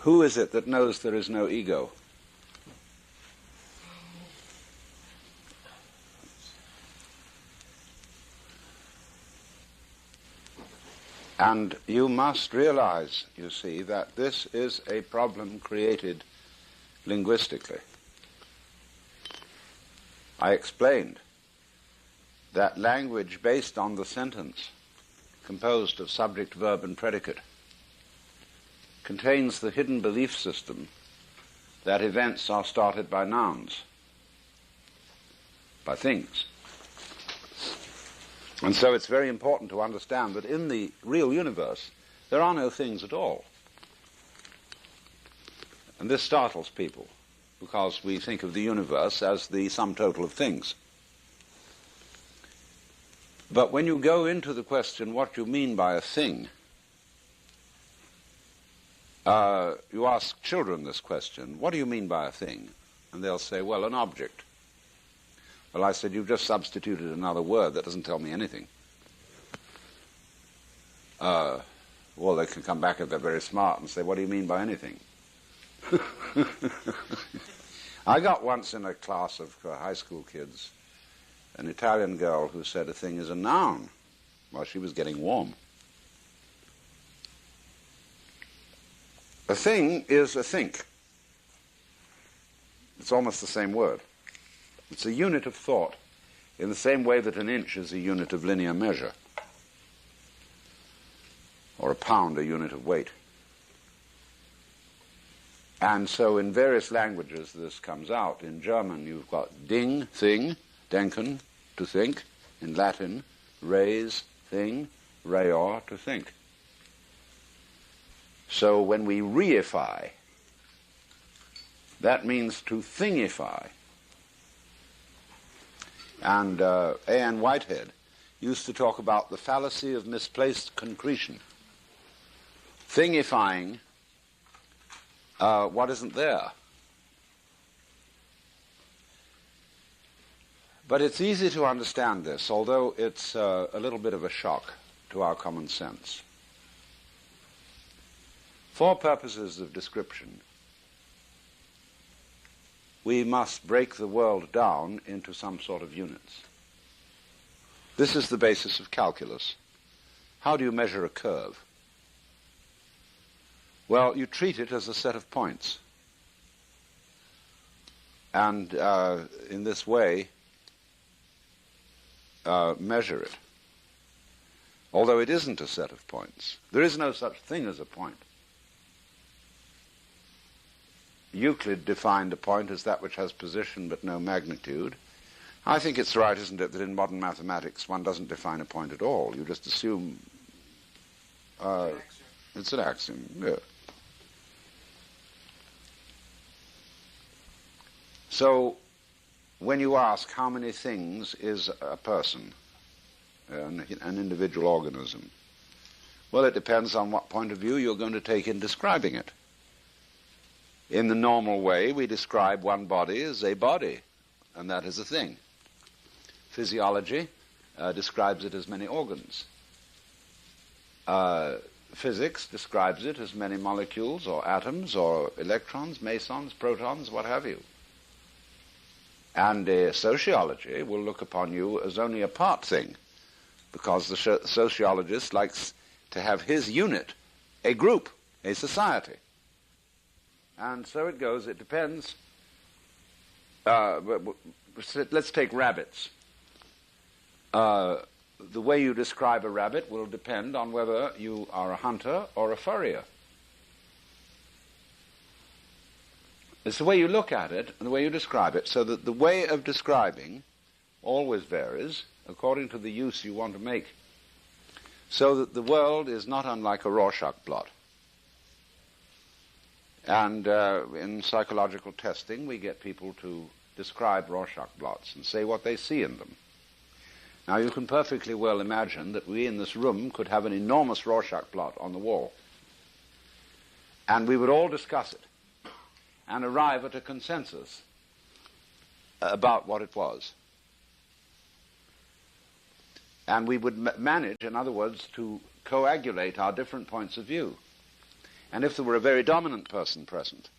Who is it that knows there is no ego? And you must realize, you see, that this is a problem created linguistically. I explained that language based on the sentence, composed of subject, verb, and predicate, contains the hidden belief system that events are started by nouns, by things. And so it's very important to understand that in the real universe, there are no things at all. And this startles people, because we think of the universe as the sum total of things. But when you go into the question what you mean by a thing, you ask children this question, what do you mean by a thing? And they'll say, well, an object. Well, I said, you've just substituted another word that doesn't tell me anything. Well, they can come back if they're very smart and say, what do you mean by anything? I got once in a class of high school kids an Italian girl who said a thing is a noun while she was getting warm. A thing is a think. It's almost the same word. It's a unit of thought in the same way that an inch is a unit of linear measure, or a pound a unit of weight. And so in various languages this comes out. In German you've got ding, thing, denken, to think. In Latin, res, thing, reor, to think. So when we reify, that means to thingify. And A.N. Whitehead used to talk about the fallacy of misplaced concretion. Thingifying what isn't there. But it's easy to understand this, although it's a little bit of a shock to our common sense. For purposes of description, we must break the world down into some sort of units. This is the basis of calculus. How do you measure a curve? Well, you treat it as a set of points. And in this way, measure it. Although it isn't a set of points. There is no such thing as a point. Euclid defined a point as that which has position but no magnitude. I think it's right, isn't it, that in modern mathematics one doesn't define a point at all. You just assume it's an axiom. Yeah. So when you ask how many things is a person, an individual organism, well, it depends on what point of view you're going to take in describing it. In the normal way, we describe one body as a body, and that is a thing. Physiology describes it as many organs. Physics describes it as many molecules or atoms or electrons, mesons, protons, what have you. And sociology will look upon you as only a part thing, because the sociologist likes to have his unit, a group, a society. And so it goes. It depends. Let's take rabbits. The way you describe a rabbit will depend on whether you are a hunter or a furrier. It's the way you look at it and the way you describe it, so that the way of describing always varies according to the use you want to make, so that the world is not unlike a Rorschach blot. And in psychological testing, we get people to describe Rorschach blots and say what they see in them. Now, you can perfectly well imagine that we in this room could have an enormous Rorschach blot on the wall, and we would all discuss it and arrive at a consensus about what it was. And we would manage, in other words, to coagulate our different points of view. And if there were a very dominant person present,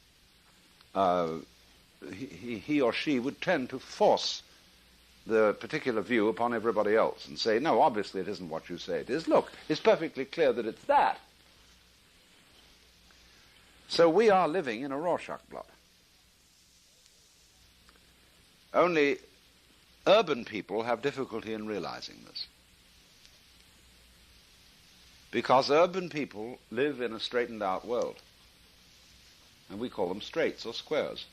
he or she would tend to force the particular view upon everybody else and say, no, obviously it isn't what you say it is. Look, it's perfectly clear that it's that. So we are living in a Rorschach blot. Only urban people have difficulty in realizing this. Because urban people live in a straightened out world. And we call them straights or squares.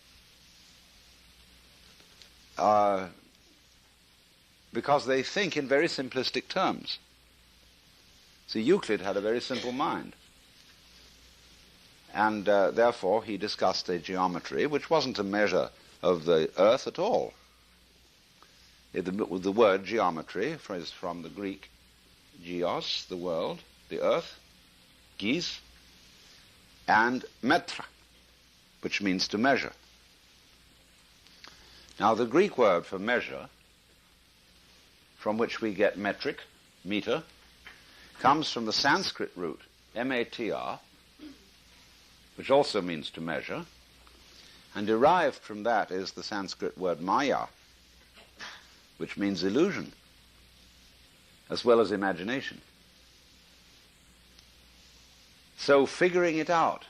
Because they think in very simplistic terms. See, Euclid had a very simple mind. And therefore he discussed a geometry which wasn't a measure of the earth at all. The word geometry is from the Greek geos, the world, the earth, gis, and metra, which means to measure. Now the Greek word for measure, from which we get metric, meter, comes from the Sanskrit root, M-A-T-R, which also means to measure, and derived from that is the Sanskrit word maya, which means illusion, as well as imagination. So figuring it out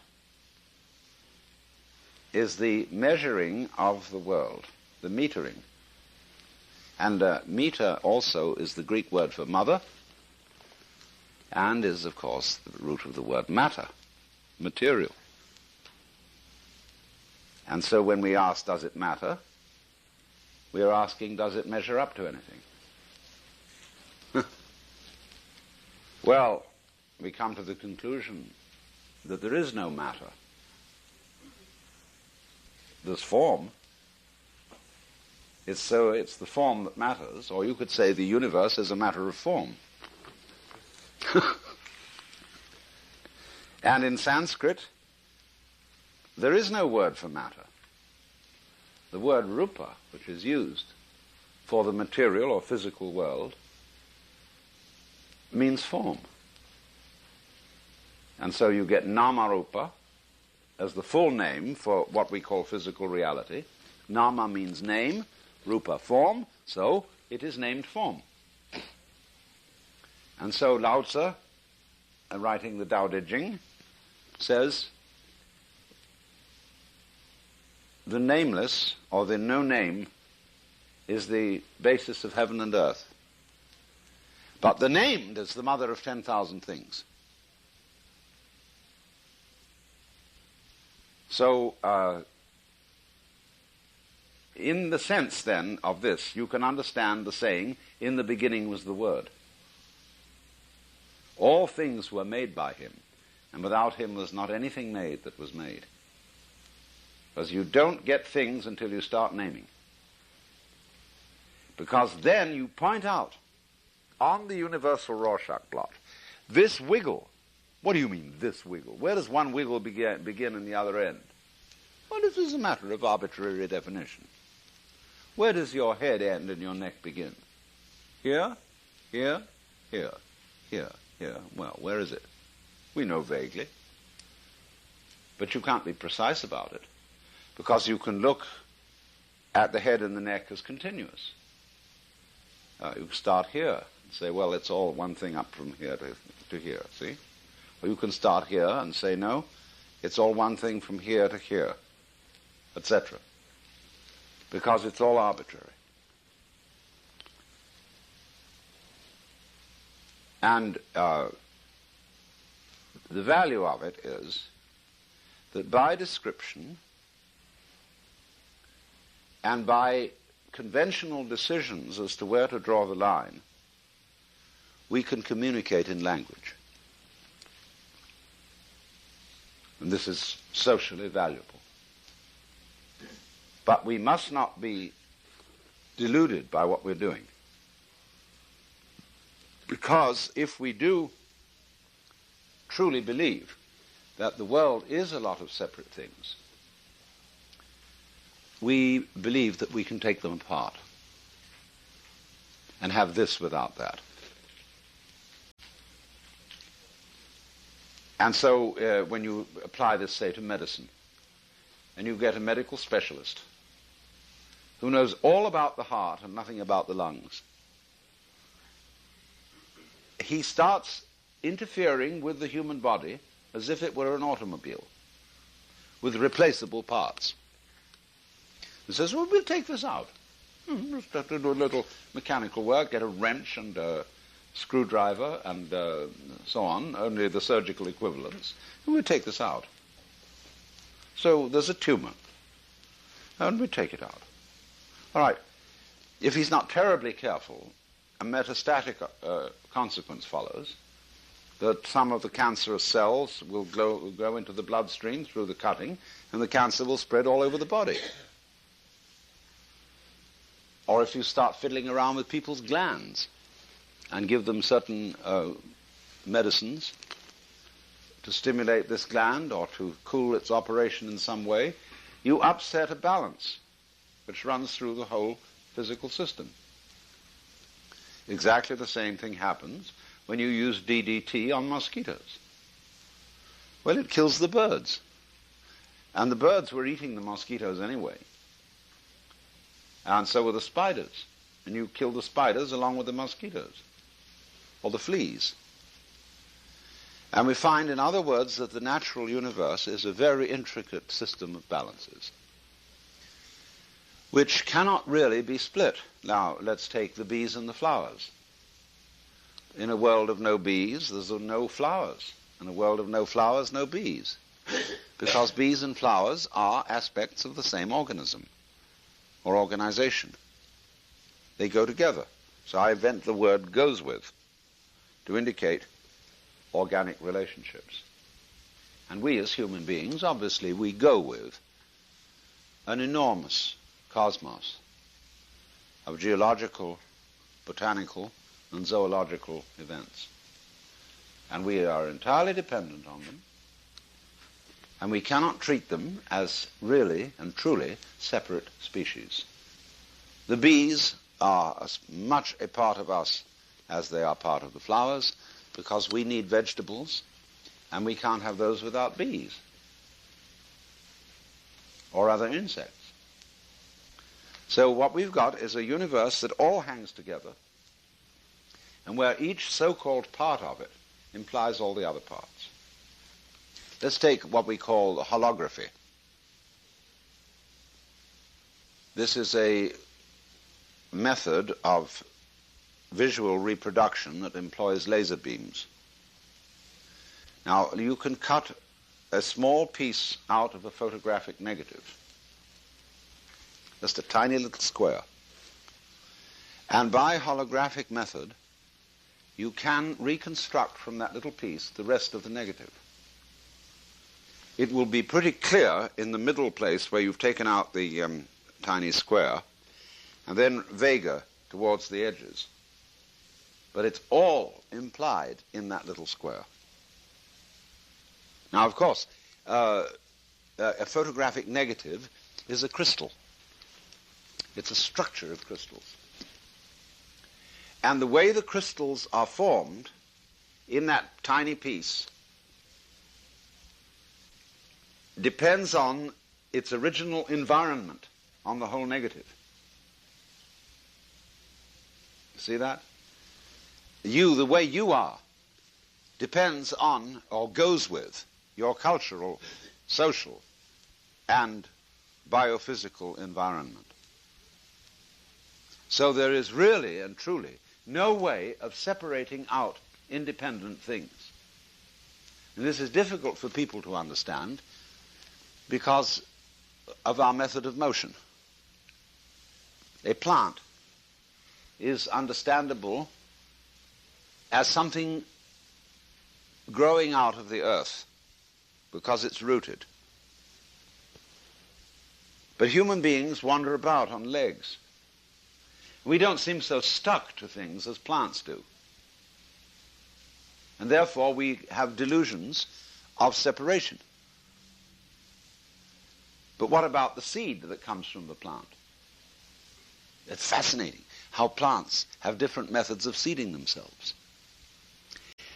is the measuring of the world, the metering. And meter also is the Greek word for mother, and is, of course, the root of the word matter, material. And so when we ask, does it matter, we are asking, does it measure up to anything? Well, we come to the conclusion that there is no matter. There's form. It's the form that matters, or you could say the universe is a matter of form. And in Sanskrit, there is no word for matter. The word rupa, which is used for the material or physical world, means form. And so you get nama-rupa as the full name for what we call physical reality. Nama means name, rupa form, so it is named form. And so Lao Tzu, writing the Tao Te Ching, says, the nameless, or the no name, is the basis of heaven and earth. But the named is the mother of 10,000 things. So, in the sense then of this, you can understand the saying, in the beginning was the Word. All things were made by him, and without him was not anything made that was made. Because you don't get things until you start naming. Because then you point out on the universal Rorschach blot, this wiggle. What do you mean, this wiggle? Where does one wiggle begin and the other end? Well, this is a matter of arbitrary definition. Where does your head end and your neck begin? Here, here, here, here, here. Well, where is it? We know vaguely. But you can't be precise about it, because you can look at the head and the neck as continuous. You start here and say, well, it's all one thing up from here to here, see? Or you can start here and say, no, it's all one thing from here to here, etc. Because it's all arbitrary. And the value of it is that by description and by conventional decisions as to where to draw the line, we can communicate in language. And this is socially valuable. But we must not be deluded by what we're doing. Because if we do truly believe that the world is a lot of separate things, we believe that we can take them apart and have this without that. And so when you apply this, say, to medicine, and you get a medical specialist who knows all about the heart and nothing about the lungs, he starts interfering with the human body as if it were an automobile with replaceable parts. He says, well, we'll take this out. Just have to do a little mechanical work, get a wrench and a screwdriver and so on, only the surgical equivalents, and we'll take this out. So there's a tumor, and we take it out. All right, if he's not terribly careful, a metastatic consequence follows, that some of the cancerous cells will go into the bloodstream through the cutting, and the cancer will spread all over the body. Or if you start fiddling around with people's glands and give them certain medicines to stimulate this gland or to cool its operation in some way, you upset a balance which runs through the whole physical system. Exactly the same thing happens when you use DDT on mosquitoes. Well, it kills the birds. And the birds were eating the mosquitoes anyway. And so were the spiders. And you kill the spiders along with the mosquitoes, or the fleas. And we find, in other words, that the natural universe is a very intricate system of balances, which cannot really be split. Now, let's take the bees and the flowers. In a world of no bees, there's no flowers. In a world of no flowers, no bees. Because bees and flowers are aspects of the same organism or organization. They go together. So I invent the word goes with to indicate organic relationships. And we as human beings, obviously, we go with an enormous cosmos of geological, botanical, and zoological events. And we are entirely dependent on them, and we cannot treat them as really and truly separate species. The bees are as much a part of us as they are part of the flowers, because we need vegetables, and we can't have those without bees or other insects. So what we've got is a universe that all hangs together, and where each so-called part of it implies all the other parts. Let's take what we call holography. This is a method of visual reproduction that employs laser beams. Now, you can cut a small piece out of a photographic negative, just a tiny little square. And by holographic method, you can reconstruct from that little piece the rest of the negative. It will be pretty clear in the middle place where you've taken out the tiny square, and then vaguer towards the edges. But it's all implied in that little square. Now, of course, a photographic negative is a crystal. It's a structure of crystals. And the way the crystals are formed in that tiny piece depends on its original environment on the whole negative. See that? You, the way you are, depends on or goes with your cultural, social, and biophysical environment. So there is really and truly no way of separating out independent things. And this is difficult for people to understand because of our method of motion. A plant is understandable as something growing out of the earth because it's rooted. But human beings wander about on legs. We don't seem so stuck to things as plants do. And therefore we have delusions of separation. But what about the seed that comes from the plant? It's fascinating how plants have different methods of seeding themselves.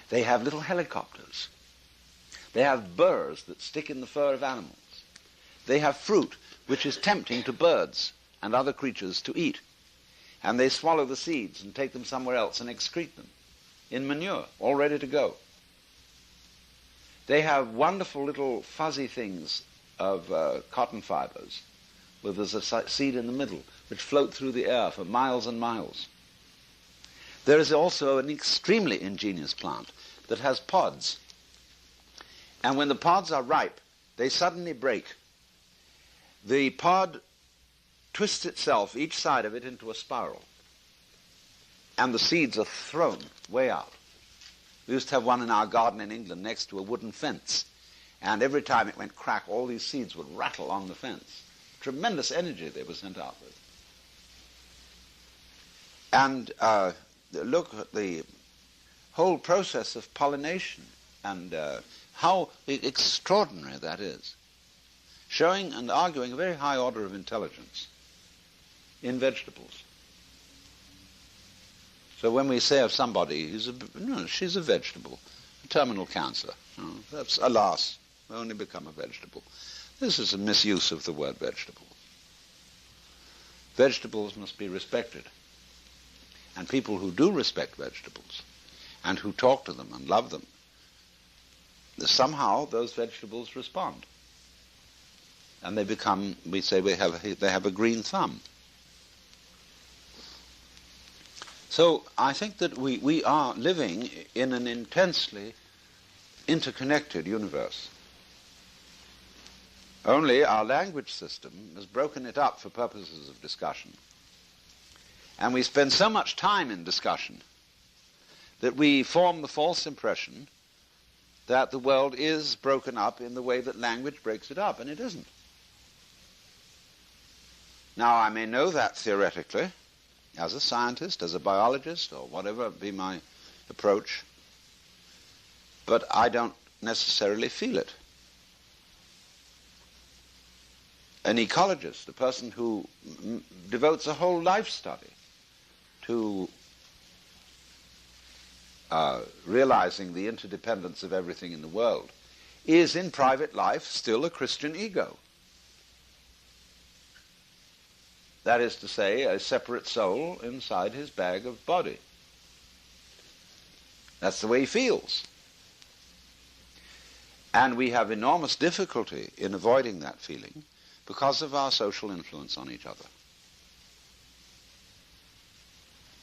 They have little helicopters They have burrs that stick in the fur of animals. They have fruit which is tempting to birds and other creatures to eat. And they swallow the seeds and take them somewhere else and excrete them in manure, all ready to go. They have wonderful little fuzzy things of cotton fibers, where there's a seed in the middle, which float through the air for miles and miles. There is also an extremely ingenious plant that has pods. And when the pods are ripe, they suddenly break. The pod twists itself, each side of it, into a spiral. And the seeds are thrown way out. We used to have one in our garden in England next to a wooden fence. And every time it went crack, all these seeds would rattle on the fence. Tremendous energy they were sent out with. And look at the whole process of pollination and how extraordinary that is, showing and arguing a very high order of intelligence in vegetables. So when we say of somebody, she's a vegetable, terminal cancer, that's, alas, only become a vegetable. This is a misuse of the word vegetable. Vegetables must be respected. And people who do respect vegetables and who talk to them and love them, somehow those vegetables respond. And they become, we say they have a green thumb. So I think that we are living in an intensely interconnected universe. Only our language system has broken it up for purposes of discussion. And we spend so much time in discussion that we form the false impression that the world is broken up in the way that language breaks it up, and it isn't. Now, I may know that theoretically, as a scientist, as a biologist, or whatever be my approach, but I don't necessarily feel it. An ecologist, a person who devotes a whole life study to realizing the interdependence of everything in the world, is in private life still a Christian ego. That is to say, a separate soul inside his bag of body. That's the way he feels. And we have enormous difficulty in avoiding that feeling because of our social influence on each other.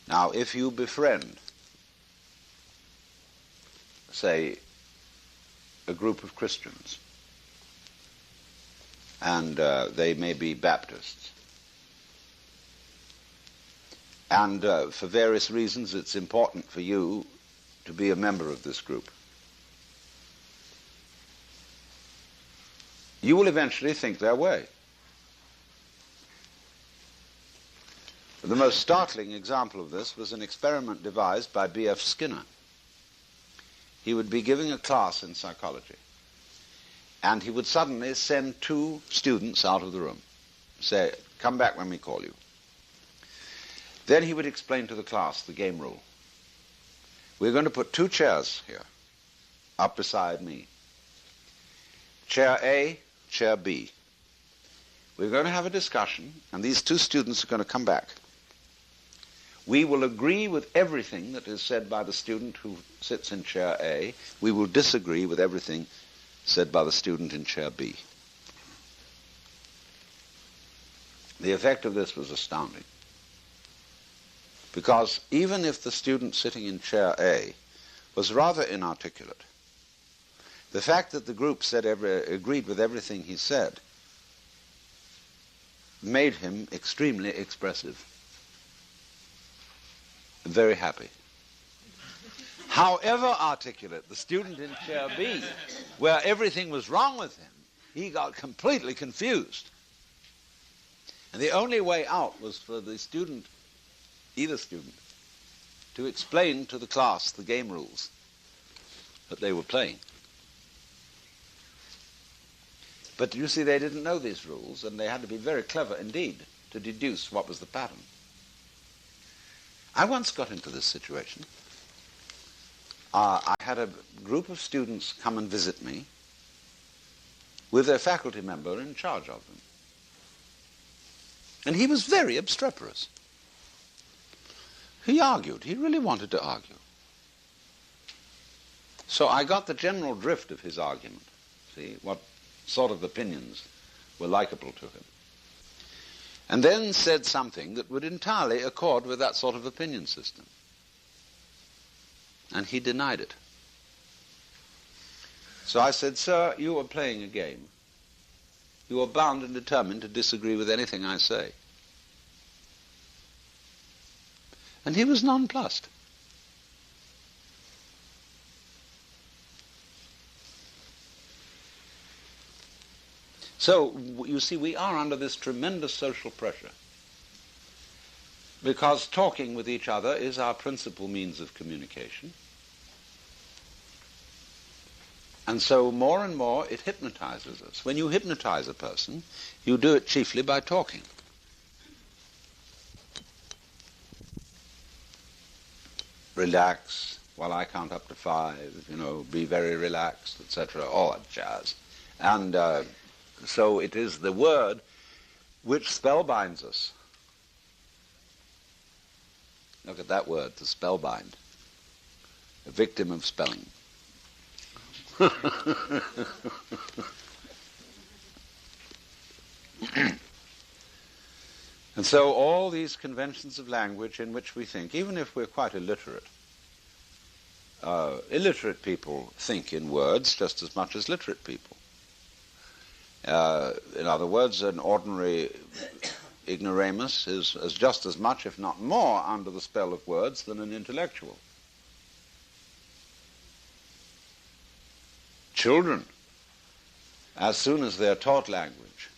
Now, if you befriend, say, a group of Christians, and they may be Baptists, and for various reasons it's important for you to be a member of this group, you will eventually think their way. The most startling example of this was an experiment devised by B.F. Skinner. He would be giving a class in psychology, and he would suddenly send two students out of the room, say, "Come back when we call you." Then he would explain to the class the game rule. We're going to put two chairs here, up beside me. Chair A, chair B. We're going to have a discussion, and these two students are going to come back. We will agree with everything that is said by the student who sits in chair A. We will disagree with everything said by the student in chair B. The effect of this was astounding. Because even if the student sitting in chair A was rather inarticulate, the fact that the group agreed with everything he said made him extremely expressive, very happy. However articulate the student in chair B, where everything was wrong with him, he got completely confused. And the only way out was for the student, either student, to explain to the class the game rules that they were playing. But you see, they didn't know these rules, and they had to be very clever indeed to deduce what was the pattern. I once got into this situation. I had a group of students come and visit me with a faculty member in charge of them. And he was very obstreperous. He argued. He really wanted to argue. So I got the general drift of his argument, see, what sort of opinions were likable to him. And then said something that would entirely accord with that sort of opinion system. And he denied it. So I said, "Sir, you are playing a game. You are bound and determined to disagree with anything I say." And he was nonplussed. So, you see, we are under this tremendous social pressure because talking with each other is our principal means of communication. And so more and more it hypnotizes us. When you hypnotize a person, you do it chiefly by talking. Relax while I count up to 5, be very relaxed, etc., all that jazz. And so it is the word which spellbinds us. Look at that word, to spellbind. A victim of spelling. And so all these conventions of language in which we think, even if we're quite illiterate people think in words just as much as literate people. In other words, an ordinary ignoramus is just as much, if not more, under the spell of words than an intellectual. Children, as soon as they're taught language,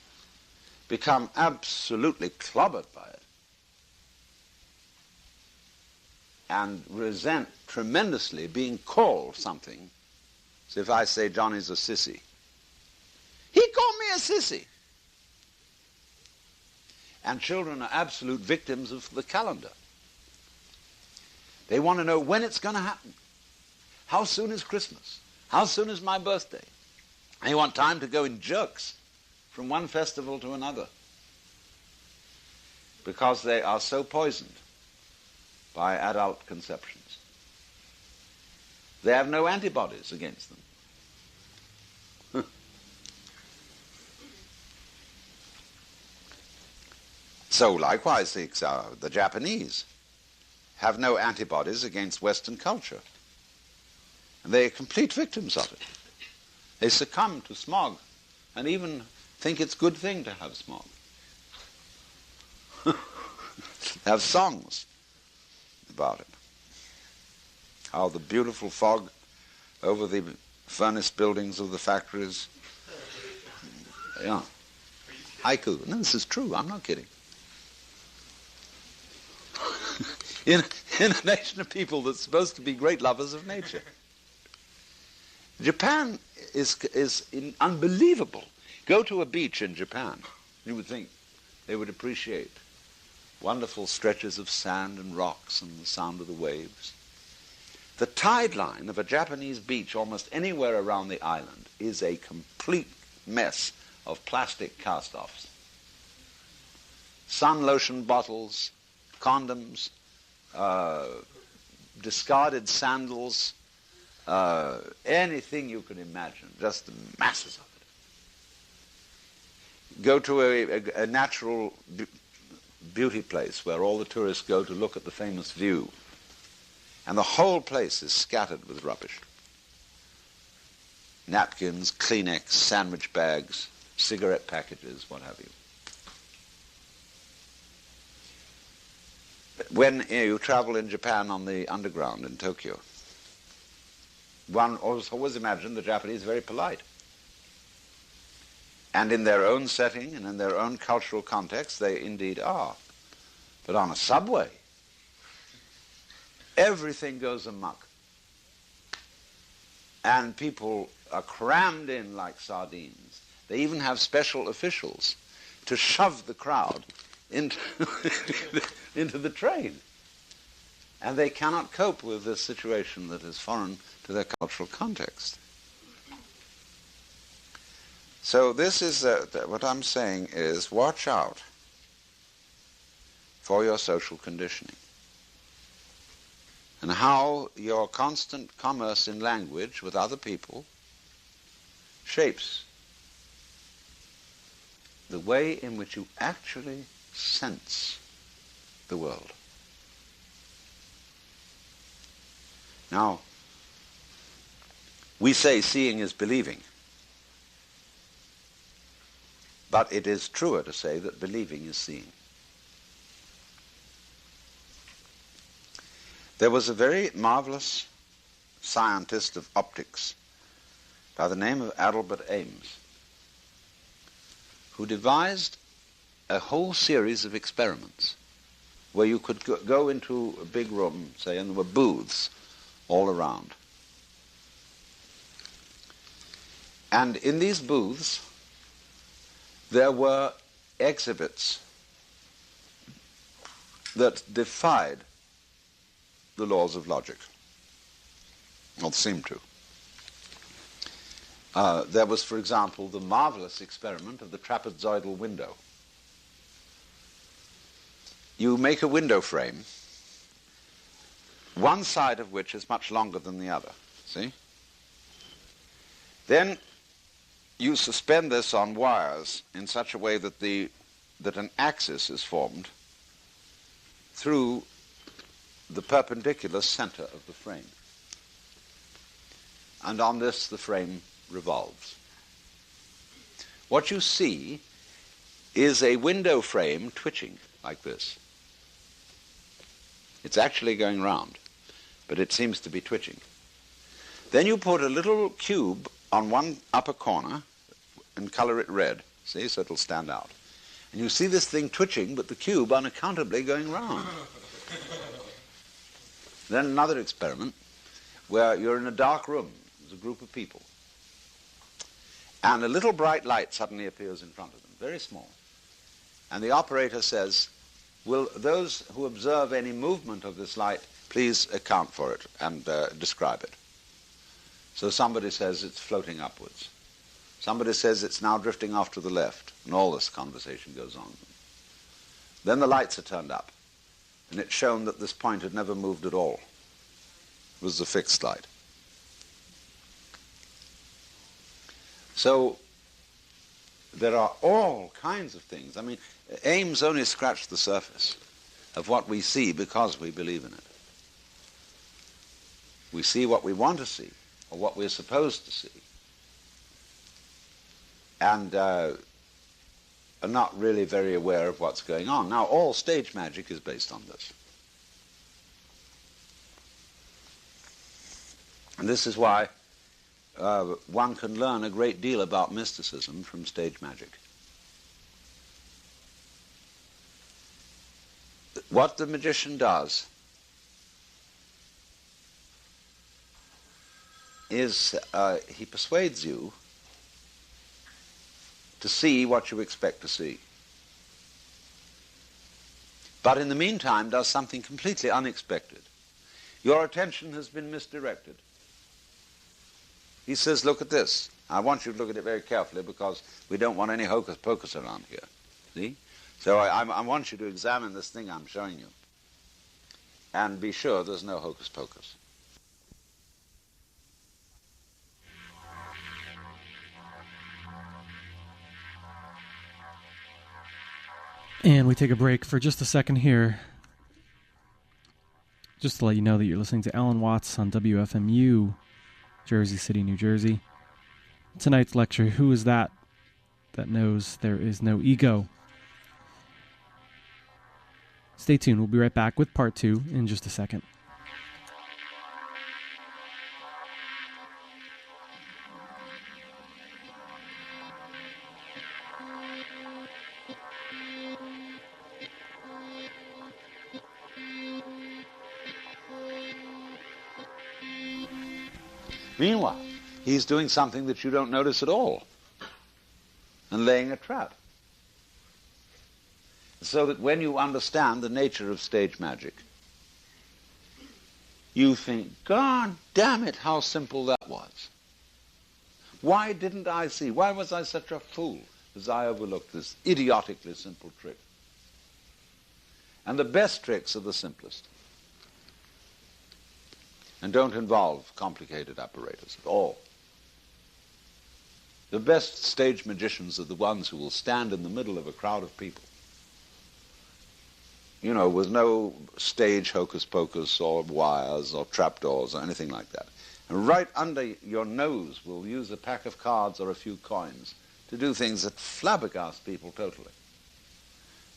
become absolutely clobbered by it and resent tremendously being called something. So if I say Johnny's a sissy, he called me a sissy. And children are absolute victims of the calendar. They want to know when it's going to happen. How soon is Christmas? How soon is my birthday? They want time to go in jerks from one festival to another because they are so poisoned by adult conceptions. They have no antibodies against them. So likewise, the Japanese have no antibodies against Western culture. And they are complete victims of it. They succumb to smog and even think it's a good thing to have smog. They have songs about it. How the beautiful fog over the furnace buildings of the factories. Yeah. Haiku. No, this is true. I'm not kidding. In a nation of people that's supposed to be great lovers of nature. Japan is unbelievable. Go to a beach in Japan. You would think they would appreciate wonderful stretches of sand and rocks and the sound of the waves. The tide line of a Japanese beach almost anywhere around the island is a complete mess of plastic cast-offs. Sun lotion bottles, condoms, discarded sandals, anything you can imagine, just the masses of it. Go to a natural beauty place where all the tourists go to look at the famous view, and the whole place is scattered with rubbish. Napkins, Kleenex, sandwich bags, cigarette packages, what have you. When you travel in Japan on the underground in Tokyo, one always imagined the Japanese very polite. And in their own setting and in their own cultural context, they indeed are. But on a subway, everything goes amok. And people are crammed in like sardines. They even have special officials to shove the crowd into, into the train. And they cannot cope with this situation that is foreign to their cultural context. So this is, what I'm saying is, watch out for your social conditioning and how your constant commerce in language with other people shapes the way in which you actually sense the world. Now, we say seeing is believing, but it is truer to say that believing is seeing. There was a very marvelous scientist of optics by the name of Albert Ames, who devised a whole series of experiments where you could go into a big room, say, and there were booths all around. And in these booths, there were exhibits that defied the laws of logic, or seemed to. There was, for example, the marvelous experiment of the trapezoidal window. You make a window frame, one side of which is much longer than the other, see? Then you suspend this on wires in such a way that an axis is formed through the perpendicular center of the frame. And on this the frame revolves. What you see is a window frame twitching like this. It's actually going round, but it seems to be twitching. Then you put a little cube on one upper corner and color it red, see, so it'll stand out. And you see this thing twitching, but the cube unaccountably going round. Then another experiment where you're in a dark room, there's a group of people, and a little bright light suddenly appears in front of them, very small. And the operator says, will those who observe any movement of this light please account for it and describe it? So somebody says it's floating upwards. Somebody says it's now drifting off to the left, and all this conversation goes on. Then the lights are turned up, and it's shown that this point had never moved at all. It was the fixed light. So there are all kinds of things. I mean, Ames only scratched the surface of what we see because we believe in it. We see what we want to see, or what we're supposed to see, and are not really very aware of what's going on. Now, all stage magic is based on this. And this is why one can learn a great deal about mysticism from stage magic. What the magician does is he persuades you to see what you expect to see. But in the meantime does something completely unexpected. Your attention has been misdirected. He says, look at this. I want you to look at it very carefully because we don't want any hocus pocus around here. See? So I want you to examine this thing I'm showing you and be sure there's no hocus pocus. And we take a break for just a second here. Just to let you know that you're listening to Alan Watts on WFMU, Jersey City, New Jersey. Tonight's lecture, Who is that knows there is no ego? Stay tuned. We'll be right back with part 2 in just a second. Meanwhile, he's doing something that you don't notice at all and laying a trap. So that when you understand the nature of stage magic, you think, God damn it, how simple that was. Why didn't I see? Why was I such a fool as I overlooked this idiotically simple trick? And the best tricks are the simplest and don't involve complicated apparatus at all. The best stage magicians are the ones who will stand in the middle of a crowd of people, you know, with no stage hocus pocus or wires or trapdoors or anything like that. And right under your nose will use a pack of cards or a few coins to do things that flabbergast people totally.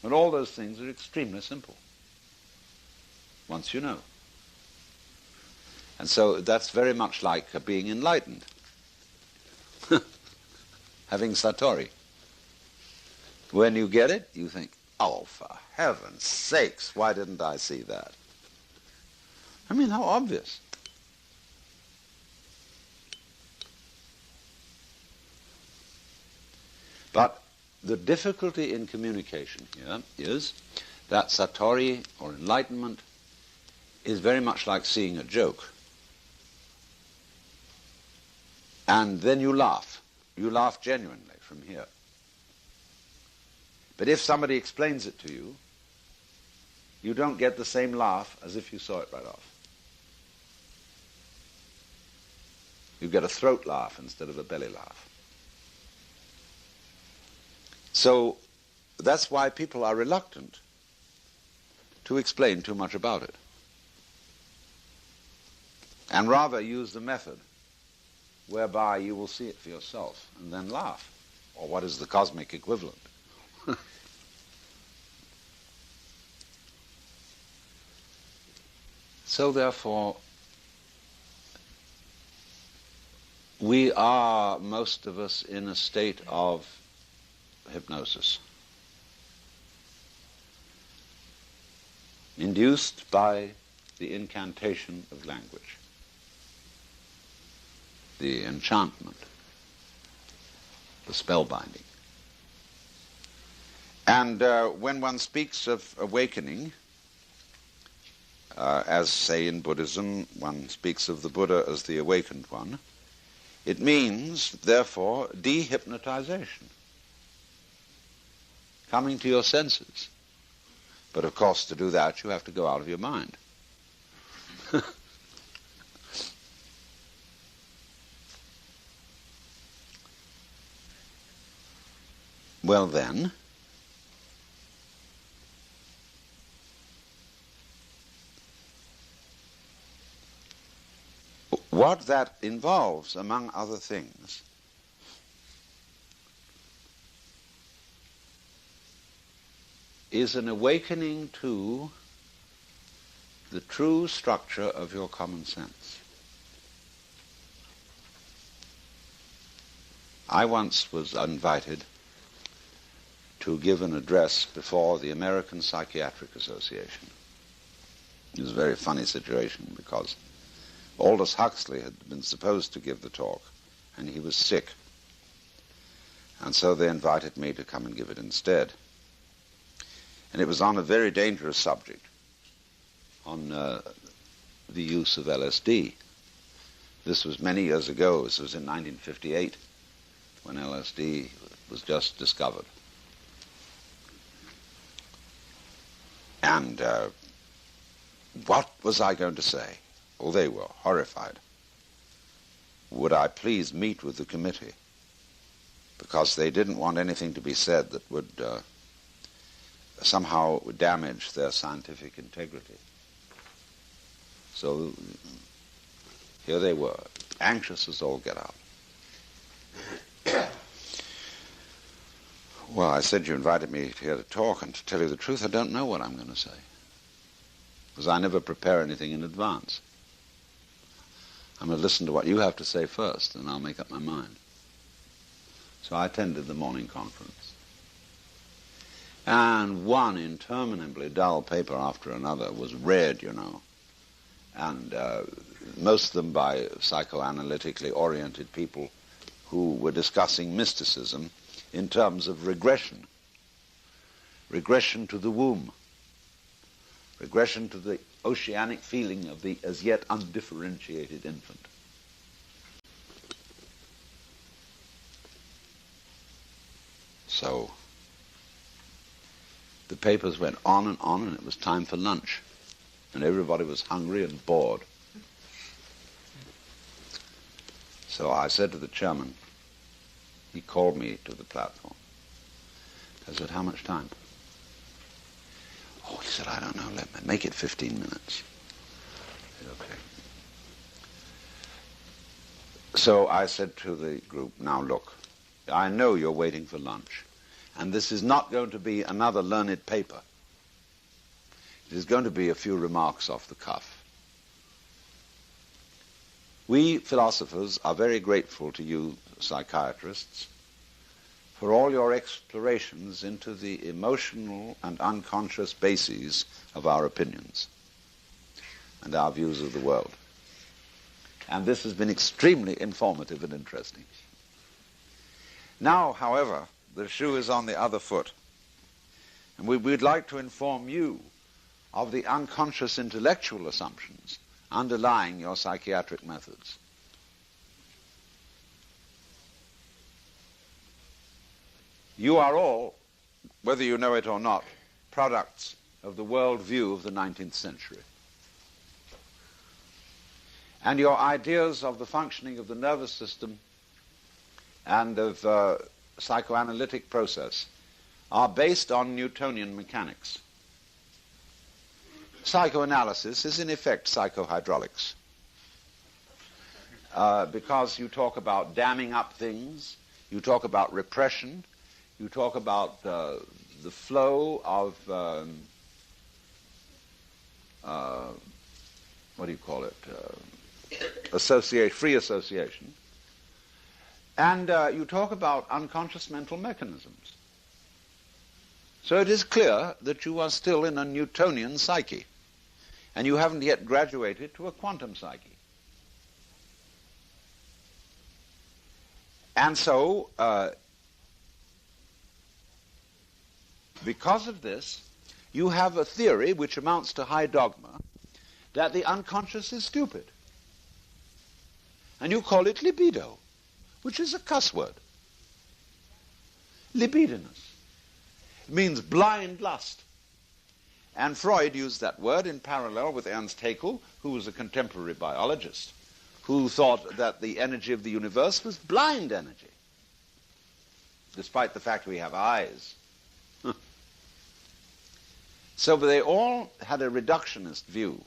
But all those things are extremely simple, once you know. And so that's very much like being enlightened, having satori. When you get it, you think, oh, for heaven's sakes, why didn't I see that? I mean, how obvious. But the difficulty in communication here is that satori, or enlightenment, is very much like seeing a joke. And then you laugh. You laugh genuinely from here. But if somebody explains it to you, you don't get the same laugh as if you saw it right off. You get a throat laugh instead of a belly laugh. So that's why people are reluctant to explain too much about it, and rather use the method whereby you will see it for yourself and then laugh, or what is the cosmic equivalent. So therefore, we are, most of us, in a state of hypnosis, induced by the incantation of language, the enchantment, the spellbinding. And when one speaks of awakening, as, say, in Buddhism, one speaks of the Buddha as the awakened one, it means, therefore, dehypnotization, coming to your senses. But of course, to do that, you have to go out of your mind. Well then, what that involves, among other things, is an awakening to the true structure of your common sense. I once was invited to give an address before the American Psychiatric Association. It was a very funny situation because Aldous Huxley had been supposed to give the talk, and he was sick. And so they invited me to come and give it instead. And it was on a very dangerous subject, on the use of LSD. This was many years ago. This was in 1958, when LSD was just discovered. And what was I going to say? Well, they were horrified. Would I please meet with the committee? Because they didn't want anything to be said that would somehow damage their scientific integrity. So here they were, anxious as all get out. Well, I said, you invited me here to talk, and to tell you the truth, I don't know what I'm going to say, because I never prepare anything in advance. I'm going to listen to what you have to say first, and I'll make up my mind. So I attended the morning conference. And one interminably dull paper after another was read, you know, and most of them by psychoanalytically oriented people who were discussing mysticism in terms of regression. Regression to the womb. Regression to the oceanic feeling of the as yet undifferentiated infant. So the papers went on, and it was time for lunch. And everybody was hungry and bored. So I said to the chairman, he called me to the platform. I said, how much time? Oh, he said, I don't know, let me make it 15 minutes. I said, okay. So I said to the group, now look, I know you're waiting for lunch, and this is not going to be another learned paper. It is going to be a few remarks off the cuff. We philosophers are very grateful to you psychiatrists for all your explorations into the emotional and unconscious bases of our opinions and our views of the world. And this has been extremely informative and interesting. Now, however, the shoe is on the other foot. And we'd like to inform you of the unconscious intellectual assumptions underlying your psychiatric methods. You are all, whether you know it or not, products of the world view of the 19th century. And your ideas of the functioning of the nervous system and of psychoanalytic process are based on Newtonian mechanics. Psychoanalysis is in effect psychohydraulics, because you talk about damming up things, you talk about repression, you talk about the flow of what do you call it? Free association, and you talk about unconscious mental mechanisms. So it is clear that you are still in a Newtonian psyche, and you haven't yet graduated to a quantum psyche. And so, because of this, you have a theory which amounts to high dogma that the unconscious is stupid. And you call it libido, which is a cuss word. Libidinous. It means blind lust. And Freud used that word in parallel with Ernst Haeckel, who was a contemporary biologist, who thought that the energy of the universe was blind energy, despite the fact we have eyes. So they all had a reductionist view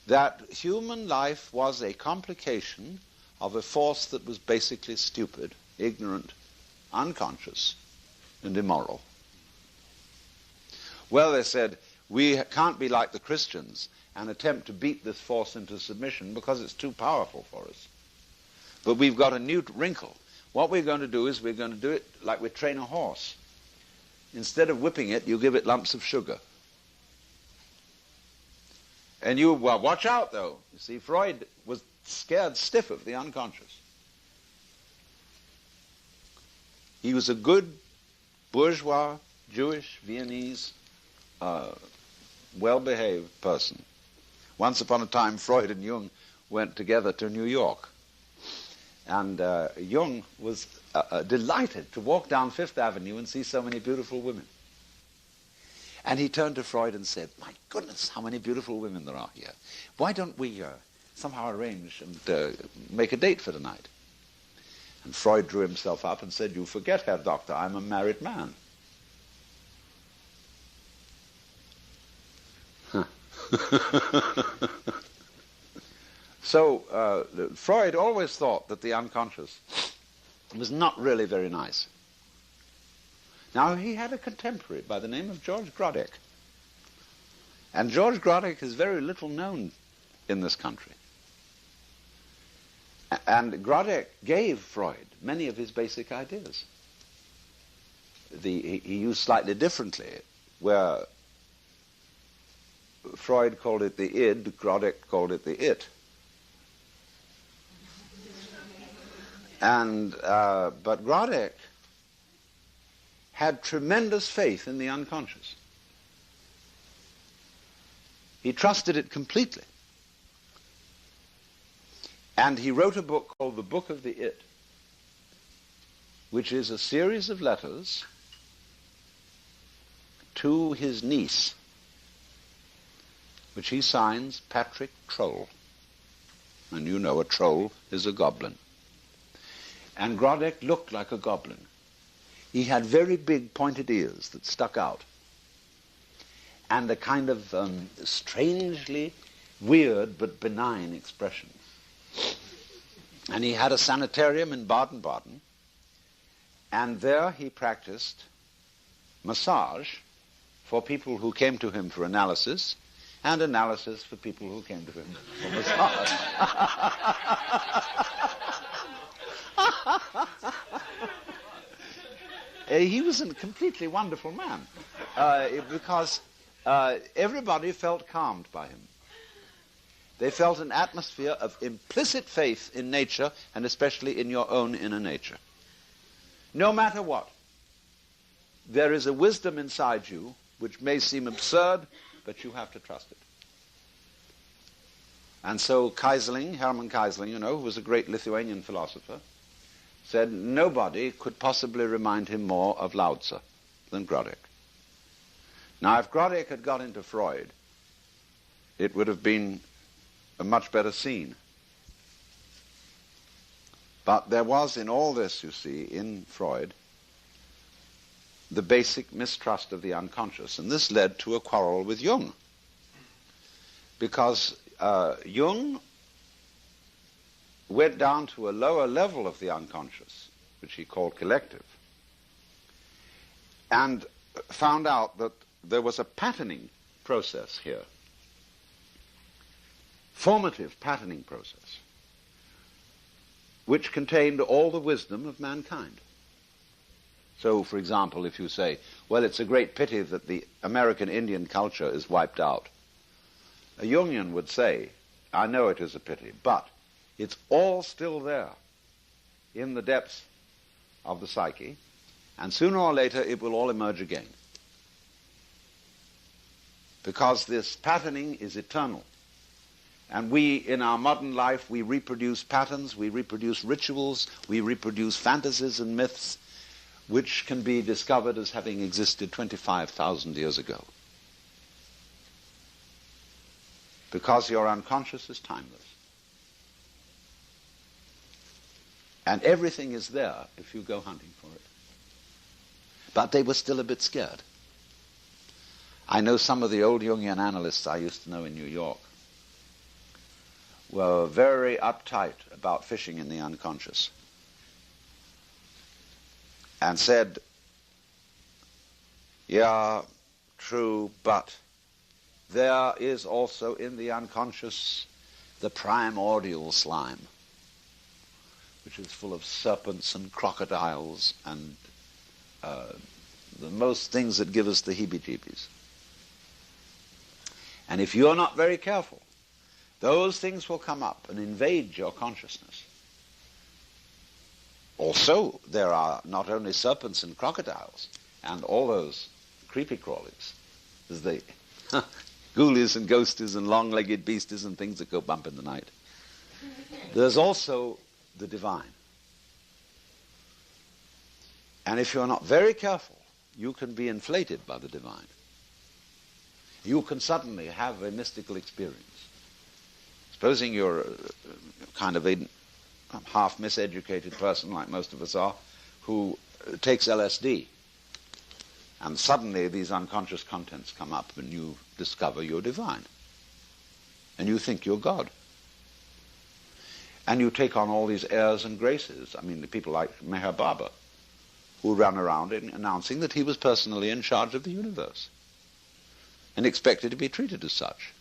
that human life was a complication of a force that was basically stupid, ignorant, unconscious, and immoral. Well, they said, we can't be like the Christians and attempt to beat this force into submission because it's too powerful for us. But we've got a new wrinkle. What we're going to do is we're going to do it like we train a horse. Instead of whipping it, you give it lumps of sugar. And you, well, watch out, though. You see, Freud was scared stiff of the unconscious. He was a good bourgeois, Jewish, Viennese, well-behaved person. Once upon a time, Freud and Jung went together to New York. And Jung was delighted to walk down Fifth Avenue and see so many beautiful women. And he turned to Freud and said, my goodness, how many beautiful women there are here. Why don't we somehow arrange and make a date for tonight? And Freud drew himself up and said, you forget, Herr Doctor, I'm a married man. So Freud always thought that the unconscious was not really very nice. Now, he had a contemporary by the name of George Grodek. And George Grodek is very little known in this country. And Grodek gave Freud many of his basic ideas. He used slightly differently, where Freud called it the id, Grodek called it the it. And but Grodek had tremendous faith in the unconscious. He trusted it completely. And he wrote a book called The Book of the It. which is a series of letters to his niece, which he signs Patrick Troll. And you know a troll is a goblin. And Grodek looked like a goblin. He had very big pointed ears that stuck out, and a kind of strangely weird but benign expression. And he had a sanitarium in Baden-Baden, and there he practiced massage for people who came to him for analysis, and analysis for people who came to him for massage. He was a completely wonderful man, because everybody felt calmed by him. They felt an atmosphere of implicit faith in nature, and especially in your own inner nature. No matter what, there is a wisdom inside you which may seem absurd, but you have to trust it. And so Kaisling, Hermann Kaisling, you know, who was a great Lithuanian philosopher, said nobody could possibly remind him more of Lao Tzu than Grodek. Now, if Grodek had got into Freud, it would have been a much better scene. But there was in all this, you see, in Freud, the basic mistrust of the unconscious. And this led to a quarrel with Jung. Because Jung went down to a lower level of the unconscious, which he called collective, and found out that there was a patterning process here, formative patterning process, which contained all the wisdom of mankind. So, for example, if you say, well, it's a great pity that the American Indian culture is wiped out, a Jungian would say, I know it is a pity, but it's all still there in the depths of the psyche, and sooner or later it will all emerge again. Because this patterning is eternal. And we, in our modern life, we reproduce patterns, we reproduce rituals, we reproduce fantasies and myths, which can be discovered as having existed 25,000 years ago. Because your unconscious is timeless. And everything is there if you go hunting for it. But they were still a bit scared. I know some of the old Jungian analysts I used to know in New York were very uptight about fishing in the unconscious, and said, yeah, true, but there is also in the unconscious the primordial slime, which is full of serpents and crocodiles and the most things that give us the heebie-jeebies. And if you're not very careful, those things will come up and invade your consciousness. Also, there are not only serpents and crocodiles and all those creepy crawlies, as the ghoulies and ghosties and long-legged beasties and things that go bump in the night. There's also the divine. And if you're not very careful, you can be inflated by the divine. You can suddenly have a mystical experience. Supposing you're kind of a half miseducated person, like most of us are, who takes LSD, and suddenly these unconscious contents come up and you discover you're divine. And you think you're God. And you take on all these airs and graces. I mean, the people like Meher Baba, who ran around announcing that he was personally in charge of the universe and expected to be treated as such.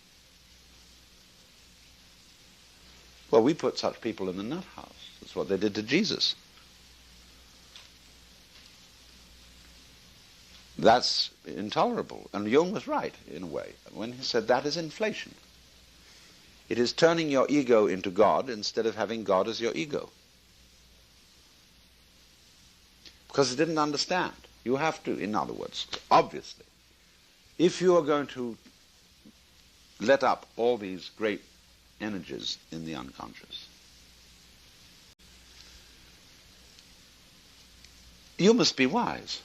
Well, we put such people in the nut house. That's what they did to Jesus. That's intolerable. And Jung was right, in a way, when he said that is inflation. It is turning your ego into God instead of having God as your ego. Because he didn't understand. You have to, in other words, obviously, if you are going to let up all these great energies in the unconscious, You must be wise.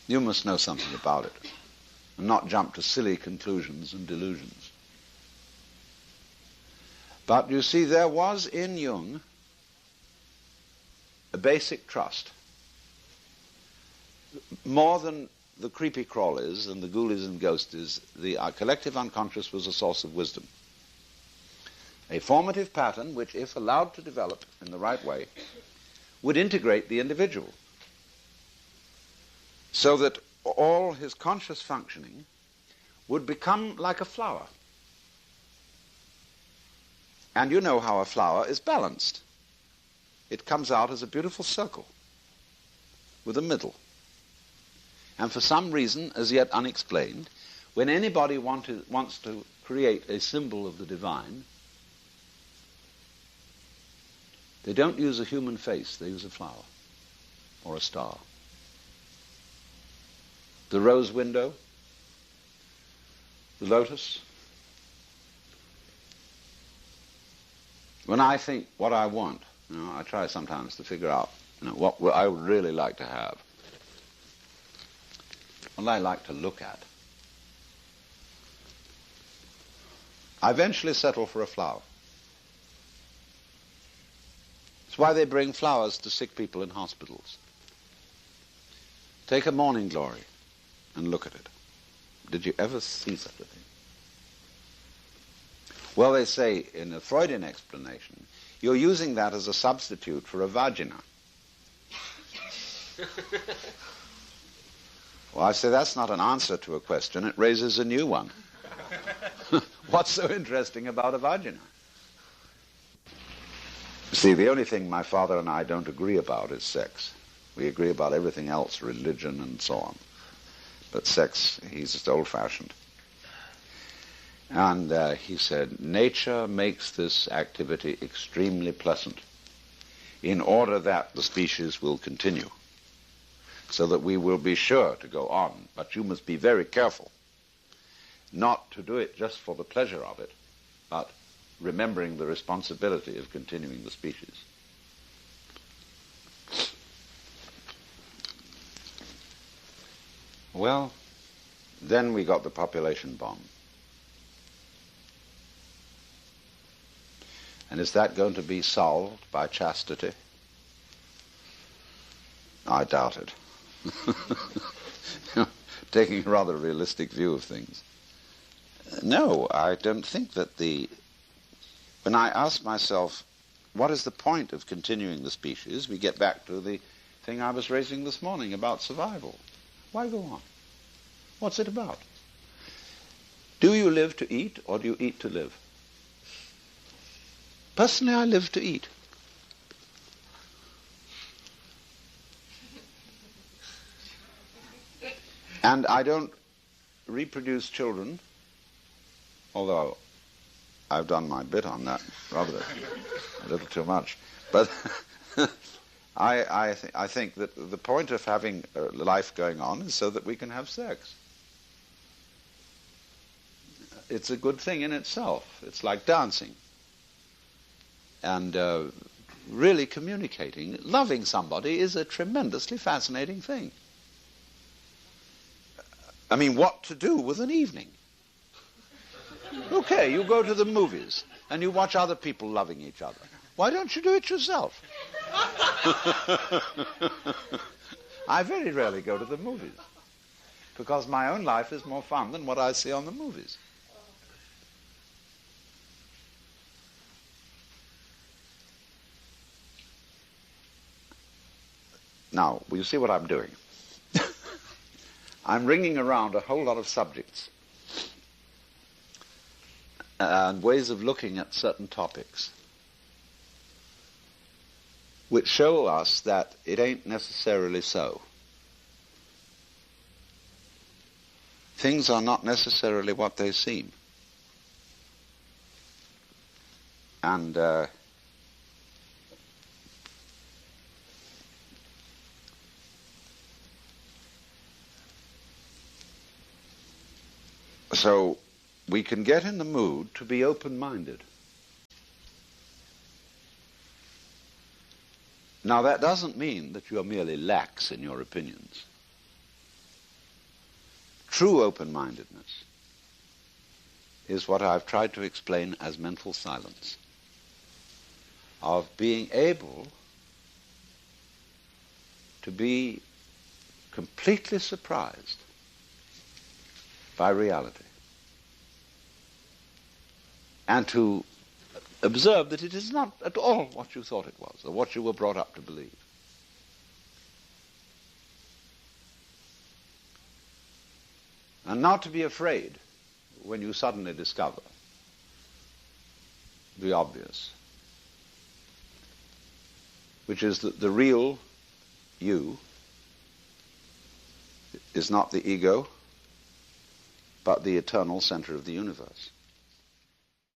You must know something about it, and not jump to silly conclusions and delusions. But you see, there was in Jung a basic trust. More than the creepy crawlies and the ghoulies and ghosties, the collective unconscious was a source of wisdom. A formative pattern which, if allowed to develop in the right way, would integrate the individual, so that all his conscious functioning would become like a flower. And you know how a flower is balanced. It comes out as a beautiful circle with a middle. And for some reason, as yet unexplained, when anybody wants to create a symbol of the divine, they don't use a human face, they use a flower or a star. The rose window, the lotus. When I think what I want, I try sometimes to figure out what I would really like to have, what I like to look at. I eventually settle for a flower. It's why they bring flowers to sick people in hospitals. Take a morning glory and look at it. Did you ever see such a thing? Well, they say in a Freudian explanation, you're using that as a substitute for a vagina. Well, I say that's not an answer to a question, it raises a new one. What's so interesting about a vagina? See, the only thing my father and I don't agree about is sex. We agree about everything else, religion and so on. But sex, he's just old-fashioned. And he said, nature makes this activity extremely pleasant in order that the species will continue, so that we will be sure to go on. But you must be very careful not to do it just for the pleasure of it, but remembering the responsibility of continuing the species. Well, then we got the population bomb. And is that going to be solved by chastity? I doubt it. Taking a rather realistic view of things. No, I don't think that when I ask myself, what is the point of continuing the species, we get back to the thing I was raising this morning about survival. Why go on? What's it about? Do you live to eat, or do you eat to live? Personally, I live to eat. And I don't reproduce children, although I've done my bit on that, rather a little too much. But I think that the point of having life going on is so that we can have sex. It's a good thing in itself. It's like dancing. And really communicating, loving somebody is a tremendously fascinating thing. I mean, what to do with an evening? Okay, you go to the movies and you watch other people loving each other. Why don't you do it yourself? I very rarely go to the movies because my own life is more fun than what I see on the movies. Now, will you see what I'm doing? I'm ringing around a whole lot of subjects and ways of looking at certain topics which show us that it ain't necessarily so. Things are not necessarily what they seem. And so we can get in the mood to be open-minded. Now, that doesn't mean that you are merely lax in your opinions. True open-mindedness is what I've tried to explain as mental silence, of being able to be completely surprised by reality and to observe that it is not at all what you thought it was or what you were brought up to believe. And not to be afraid when you suddenly discover the obvious, which is that the real you is not the ego, but the eternal center of the universe.